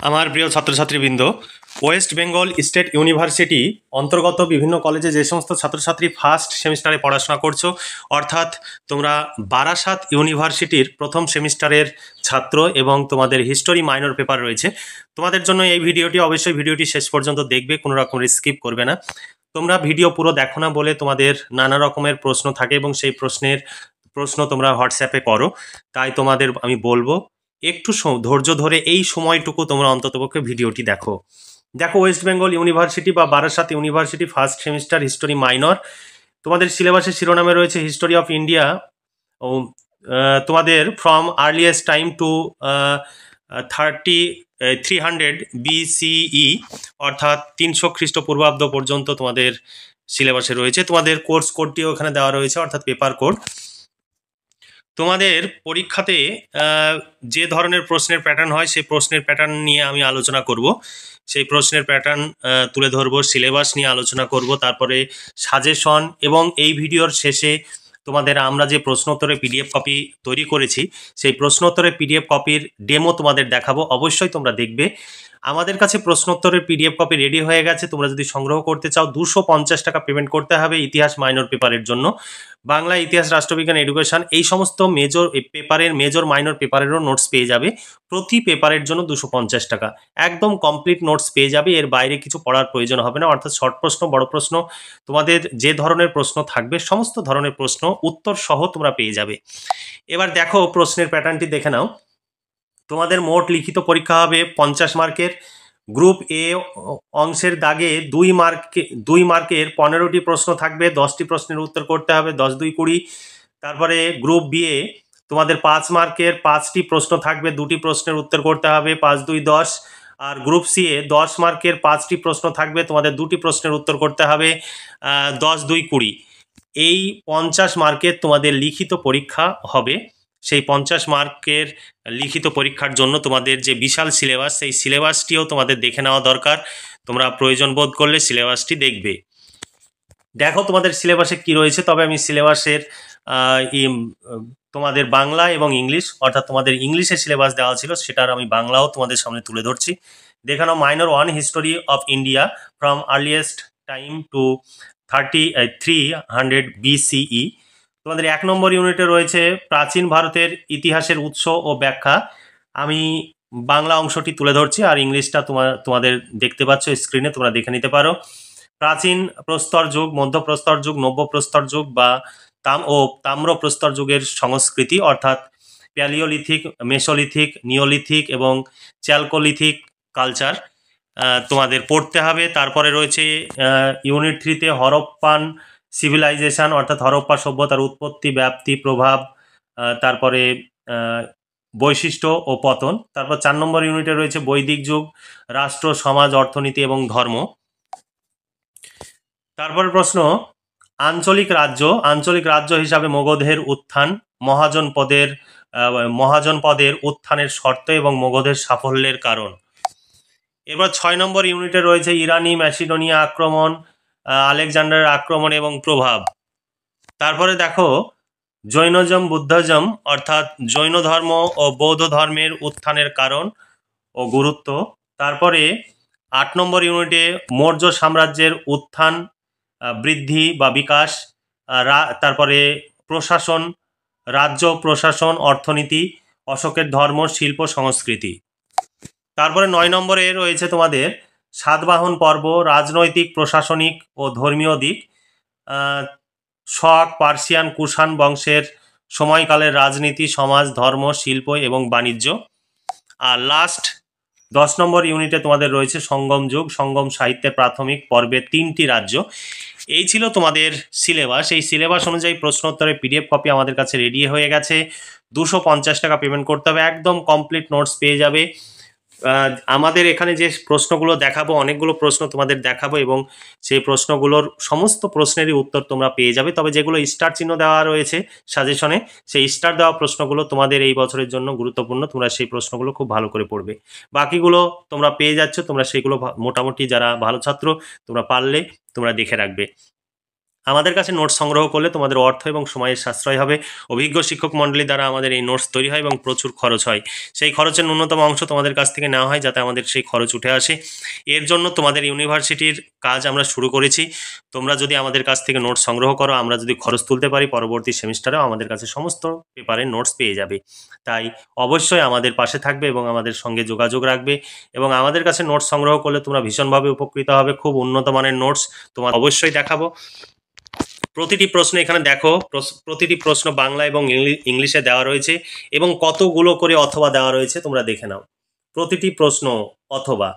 আমার প্রিয় ছাত্রছাত্রীবৃন্দ, West Bengal state university অন্তর্গত বিভিন্ন কলেজে যে সমস্ত ছাত্রছাত্রী ফার্স্ট সেমিস্টারে পড়াশোনা করছো, অর্থাৎ তোমরা বারাসাত ইউনিভার্সিটির প্রথম সেমিস্টারের ছাত্র এবং তোমাদের হিস্টোরি মাইনর পেপার রয়েছে, তোমাদের জন্য এই ভিডিওটি অবশ্যই ভিডিওটি শেষ পর্যন্ত দেখবে, কোনো রকম স্কিপ করবে না। তোমরা ভিডিও পুরো দেখো না বলে তোমাদের নানা রকমের প্রশ্ন থাকে এবং সেই প্রশ্ন তোমরা হোয়াটসঅ্যাপে করো, তাই তোমাদের আমি বলবো একটু ধৈর্য ধরে এই সময়টুকু তোমরা অন্ততপক্ষে ভিডিওটি দেখো। ওয়েস্ট বেঙ্গল ইউনিভার্সিটি বা Barasat university first semester history minor, তোমাদের সিলেবাসের শিরোনামে রয়েছে হিস্টোরি অফ ইন্ডিয়া। ও তোমাদের from earliest time to 300 BCE, অর্থাৎ 300 খ্রিস্টপূর্বাব্দ পর্যন্ত তোমাদের সিলেবাসে রয়েছে। তোমাদের কোর্স কোডটিও এখানে দেওয়া রয়েছে, অর্থাৎ পেপার কোড। তোমাদের পরীক্ষাতে যে ধরনের প্রশ্নের প্যাটার্ন হয় সেই প্রশ্নের প্যাটার্ন নিয়ে আমি আলোচনা করব, সেই প্রশ্নের প্যাটার্ন তুলে ধরবো, সিলেবাস নিয়ে আলোচনা করব, তারপরে সাজেশন, এবং এই ভিডিওর শেষে তোমাদের আমরা যে প্রশ্নোত্তরের পিডিএফ কপি তৈরি করেছি সেই প্রশ্নোত্তরের পিডিএফ কপির ডেমো তোমাদের দেখাবো, অবশ্যই তোমরা দেখবে। আমাদের কাছে প্রশ্নোত্তরের পিডিএফ কপি রেডি হয়ে গেছে, তোমরা যদি সংগ্রহ করতে চাও 250 টাকা পেমেন্ট করতে হবে ইতিহাস মাইনর পেপারের জন্য। বাংলা, ইতিহাস, রাষ্ট্রবিজ্ঞান, এডুকেশন, এই সমস্ত মেজর মাইনর পেপারেরও নোটস পেয়ে যাবে। প্রতি পেপারের জন্য 250 টাকা, একদম কমপ্লিট নোটস পেয়ে যাবে, এর বাইরে কিছু পড়ার প্রয়োজন হবে না। অর্থাৎ শর্ট প্রশ্ন, বড় প্রশ্ন, তোমাদের যে ধরনের প্রশ্ন থাকবে সমস্ত ধরনের প্রশ্ন উত্তর সহ তোমরা পেয়ে যাবে। এবার দেখো প্রশ্নের প্যাটার্নটি দেখে নাও। তোমাদের মোট লিখিত পরীক্ষা হবে 50 মার্কের। গ্রুপ এ অংশের দাগে 2 মার্কের 15টি প্রশ্ন থাকবে, 10টি প্রশ্নের উত্তর করতে হবে, 10 2 20। তারপরে গ্রুপ বি এ তোমাদের 5 মার্কের 5টি প্রশ্ন থাকবে, 2টি প্রশ্নের উত্তর করতে হবে, 5 2 10। আর গ্রুপ সি এ 10 মার্কের 5টি প্রশ্ন থাকবে, তোমাদের 2টি প্রশ্নের উত্তর করতে হবে, 10 2 20। এই 50 মার্কের তোমাদের লিখিত পরীক্ষা হবে। সেই 50 মার্কের লিখিত পরীক্ষার জন্য তোমাদের যে বিশাল সিলেবাস, সেই সিলেবাসটিও তোমাদের দেখে নেওয়া দরকার। তোমরা প্রয়োজন বোধ করলে সিলেবাসটি দেখবে। দেখো তোমাদের সিলেবাসে কি রয়েছে। তবে আমি সিলেবাসের তোমাদের বাংলা এবং ইংলিশ, অর্থাৎ তোমাদের ইংলিশে সিলেবাস দেওয়া ছিল সেটার আমি বাংলাও তোমাদের সামনে তুলে ধরছি। দেখানো minor 1 history of India from earliest time to 300 BCE। তোমাদের 1 নম্বর ইউনিটে রয়েছে প্রাচীন ভারতের ইতিহাসের উৎস ও ব্যাখ্যা। আমি বাংলা অংশটি তুলে ধরছি, আর ইংলিশটা তোমাদের দেখতে পাচ্ছ স্ক্রিনে, তোমরা দেখে নিতে পারো। প্রাচীন প্রস্তর যুগ, মধ্যপ্রস্তর যুগ, নব্যপ্রস্তর যুগ বা তাম্র প্রস্তর যুগের সংস্কৃতি, অর্থাৎ প্যালিওলিথিক, মেসোলিথিক, নিওলিথিক এবং চ্যালকোলিথিক কালচার তোমাদের পড়তে হবে। তারপরে রয়েছে ইউনিট 3-তে হরপ্পান সিভিলাইজেশন, অর্থাৎ হরপ্পা সভ্যতার উৎপত্তি, ব্যাপ্তি, প্রভাব, তারপরে বৈশিষ্ট্য ও পতন। তারপর 4 নম্বর ইউনিটে রয়েছে বৈদিক যুগ, রাষ্ট্র, সমাজ, অর্থনীতি এবং ধর্ম। তারপরে প্রশ্ন, আঞ্চলিক রাজ্য হিসাবে মগধের উত্থান, মহাজন পদের উত্থানের শর্ত এবং মগধের সাফল্যের কারণ। এবার 6 নম্বর ইউনিটে রয়েছে ইরানি ম্যাসিডোনিয়া আক্রমণ, আলেকজান্ডারের আক্রমণ এবং প্রভাব। তারপরে দেখো জৈনজম, বুদ্ধজম, অর্থাৎ জৈন ধর্ম ও বৌদ্ধ ধর্মের উত্থানের কারণ ও গুরুত্ব। তারপরে 8 নম্বর ইউনিটে মৌর্য সাম্রাজ্যের উত্থান, বৃদ্ধি বা বিকাশ। তারপরে প্রশাসন, রাজ্য প্রশাসন, অর্থনীতি, অশোকের ধর্ম, শিল্প, সংস্কৃতি। তারপরে 9 নম্বরে রয়েছে তোমাদের সাতবাহন পর্ব, রাজনৈতিক, প্রশাসনিক ও ধর্মীয় দিক। শক, পার্সিয়ান, কুষাণ বংশের সময়কালের রাজনীতি, সমাজ, ধর্ম, শিল্প এবং বাণিজ্য। আর লাস্ট 10 নম্বর ইউনিটে তোমাদের রয়েছে সঙ্গম যুগ, সঙ্গম সাহিত্যের প্রাথমিক পর্বে 3টি রাজ্য। এই ছিল তোমাদের সিলেবাস। এই সিলেবাস অনুযায়ী প্রশ্নোত্তরের পিডিএফ কপি আমাদের কাছে রেডি হয়ে গেছে। 250 টাকা পেমেন্ট করতে হবে, একদম কমপ্লিট নোটস পেয়ে যাবে। আমাদের এখানে যে প্রশ্নগুলো দেখাবো, অনেকগুলো প্রশ্ন তোমাদের দেখাবো এবং সেই প্রশ্নগুলোর সমস্ত প্রশ্নেরই উত্তর তোমরা পেয়ে যাবে। তবে যেগুলো স্টার চিহ্ন দেওয়া রয়েছে সাজেশনে, সেই স্টার দেওয়া প্রশ্নগুলো তোমাদের এই বছরের জন্য গুরুত্বপূর্ণ, তোমরা সেই প্রশ্নগুলো খুব ভালো করে পড়বে। বাকিগুলো তোমরা পেয়ে যাচ্ছ, তোমরা সেইগুলো মোটামুটি যারা ভালো ছাত্র তোমরা পারলে তোমরা দেখে রাখবে। আমাদের কাছে নোটস সংগ্রহ করলে তোমাদের অর্থ এবং সময়ের সাশ্রয় হবে। অভিজ্ঞ শিক্ষক মণ্ডলী দ্বারা আমাদের এই নোটস তৈরি হয় এবং প্রচুর খরচ হয়। সেই খরচের ন্যূনতম অংশ তোমাদের কাছ থেকে নেওয়া হয় যাতে আমাদের সেই খরচ উঠে আসে। এর জন্য তোমাদের ইউনিভার্সিটির কাজ আমরা শুরু করেছি। তোমরা যদি আমাদের কাছ থেকে নোটস সংগ্রহ করো, আমরা যদি খরচ তুলতে পারি, পরবর্তী সেমিস্টারেও আমাদের কাছে সমস্ত পেপারের নোটস পেয়ে যাবে। তাই অবশ্যই আমাদের পাশে থাকবে এবং আমাদের সঙ্গে যোগাযোগ রাখবে, এবং আমাদের কাছে নোটস সংগ্রহ করলে তোমরা ভীষণভাবে উপকৃত হবে। খুব উন্নত মানের নোটস তোমার অবশ্যই দেখাবো। প্রতিটি প্রশ্ন এখানে দেখো, প্রতিটি প্রশ্ন বাংলা এবং ইংলিশে দেওয়া রয়েছে এবং কতগুলো করে অথবা দেওয়া রয়েছে তোমরা দেখে নাও। প্রতিটি প্রশ্ন অথবা,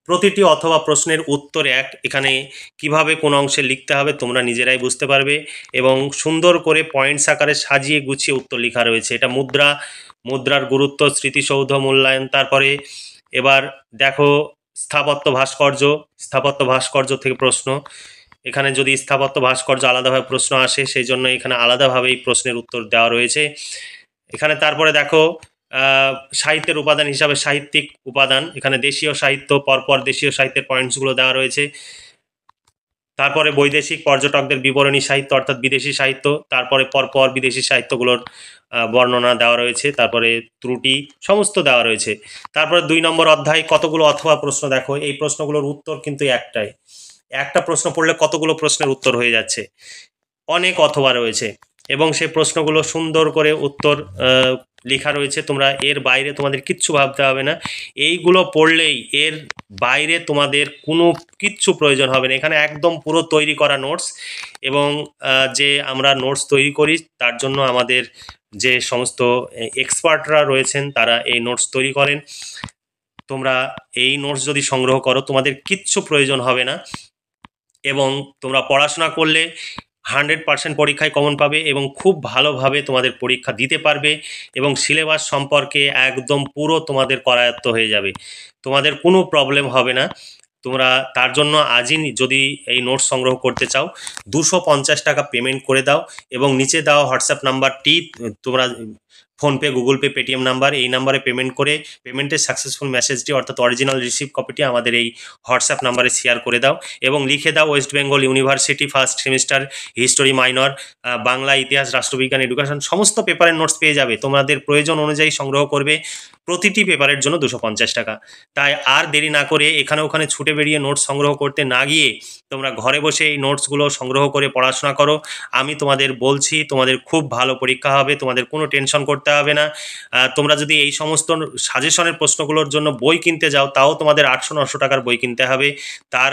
প্রতিটি অথবা প্রশ্নের উত্তর এখানে কিভাবে কোন অংশে লিখতে হবে তোমরা নিজেরাই বুঝতে পারবে, এবং সুন্দর করে পয়েন্টস আকারে সাজিয়ে গুছিয়ে উত্তর লেখা রয়েছে। এটা মুদ্রার গুরুত্ব, স্মৃতিসৌধ মূল্যায়ন। তারপরে এবার দেখো স্থাপত্য ভাস্কর্য থেকে প্রশ্ন। এখানে যদি স্থাপত্য ভাস্কর্য আলাদাভাবে প্রশ্ন আসে, সেই জন্য এখানে আলাদাভাবেই প্রশ্নের উত্তর দেওয়া রয়েছে এখানে। তারপরে দেখো সাহিত্যের উপাদান হিসাবে সাহিত্যিক উপাদান, এখানে দেশীয় সাহিত্য, পরপর দেশীয় সাহিত্যের পয়েন্টসগুলো দেওয়া রয়েছে। তারপরে বৈদেশিক পর্যটকদের বিবরণী সাহিত্য অর্থাৎ বিদেশি সাহিত্য, তারপরে পরপর বিদেশি সাহিত্যগুলোর বর্ণনা দেওয়া রয়েছে, তারপরে ত্রুটি সমস্ত দেওয়া রয়েছে। তারপরে 2 নম্বর অধ্যায় কতগুলো অথবা প্রশ্ন। দেখো এই প্রশ্নগুলোর উত্তর কিন্তু একটাই, একটা প্রশ্ন পড়লে কতগুলো প্রশ্নের উত্তর হয়ে যাচ্ছে, অনেক অথবা রয়েছে, এবং সেই প্রশ্নগুলো সুন্দর করে উত্তর লেখা রয়েছে। তোমরা এর বাইরে তোমাদের কিচ্ছু ভাবতে হবে না, এইগুলো পড়লেই এর বাইরে তোমাদের কোনো কিচ্ছু প্রয়োজন হবে না। এখানে একদম পুরো তৈরি করা নোটস, এবং যে আমরা নোটস তৈরি করি তার জন্য আমাদের যে সমস্ত এক্সপার্টরা রয়েছেন তারা এই নোটস তৈরি করেন। তোমরা এই নোটস যদি সংগ্রহ করো তোমাদের কিচ্ছু প্রয়োজন হবে না, এবং তোমরা পড়াশোনা করলে 100% পরীক্ষায় কমন পাবে এবং খুব ভালোভাবে তোমাদের পরীক্ষা দিতে পারবে, এবং সিলেবাস সম্পর্কে একদম পুরো তোমাদের করায়ত্ত হয়ে যাবে, তোমাদের কোনো প্রবলেম হবে না। তোমরা তার জন্য আজই যদি এই নোটস সংগ্রহ করতে চাও 250 টাকা পেমেন্ট করে দাও, এবং নিচে দাও হোয়াটসঅ্যাপ নাম্বারটি, তোমরা PhonePe, Google pay, Paytm number, এই নাম্বারে পেমেন্ট করে পেমেন্টের সাকসেসফুল মেসেজটি অর্থাৎ অরিজিনাল রিসিভ কপিটি আমাদের এই হোয়াটসঅ্যাপ নাম্বারে শেয়ার করে দাও, এবং লিখে দাও West Bengal university first semester history minor, Bangla, ইতিহাস, রাষ্ট্রবিজ্ঞান, এডুকেশন সমস্ত পেপারের নোটস পেয়ে যাবে। তোমাদের প্রয়োজন অনুযায়ী সংগ্রহ করবে, প্রতিটি পেপারের জন্য 250 টাকা। তাই আর দেরি না করে এখানে ওখানে ছুটে বেরিয়ে নোটস সংগ্রহ করতে না গিয়ে তোমরা ঘরে বসে এই নোটসগুলো সংগ্রহ করে পড়াশোনা করো। আমি তোমাদের বলছি তোমাদের খুব ভালো পরীক্ষা হবে, তোমাদের কোনো টেনশন করতে হবে না। তোমরা যদি এই সমস্ত সাজেশনের প্রশ্নগুলোর জন্য বই কিনতে যাও তাও তোমাদের 800-900 টাকার বই কিনতে হবে, তার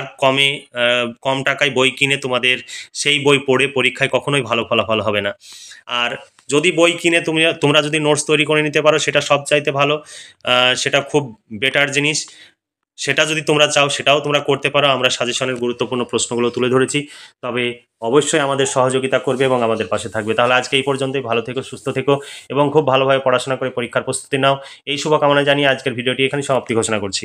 কম টাকায় বই কিনে তোমাদের সেই বই পড়ে পরীক্ষায় কখনোই ভালো ফলাফল হবে না। আর যদি বই কিনে তোমরা যদি নোটস তৈরি করে নিতে পারো সেটা সবচাইতে ভালো, সেটা খুব বেটার জিনিস। সেটা যদি তোমরা চাও সেটাও তোমরা করতে পারো। আমরা সাজেশনের গুরুত্বপূর্ণ প্রশ্নগুলো তুলে ধরেছি, তবে অবশ্যই আমাদের সহযোগিতা করবে এবং আমাদের পাশে থাকবে। তাহলে আজকে এই পর্যন্তই, ভালো থেকো, সুস্থ থেকো এবং খুব ভালোভাবে পড়াশোনা করে পরীক্ষার প্রস্তুতি নাও। এই শুভকামনা জানিয়ে আজকের ভিডিওটি এখানে সমাপ্তি ঘোষণা করছি।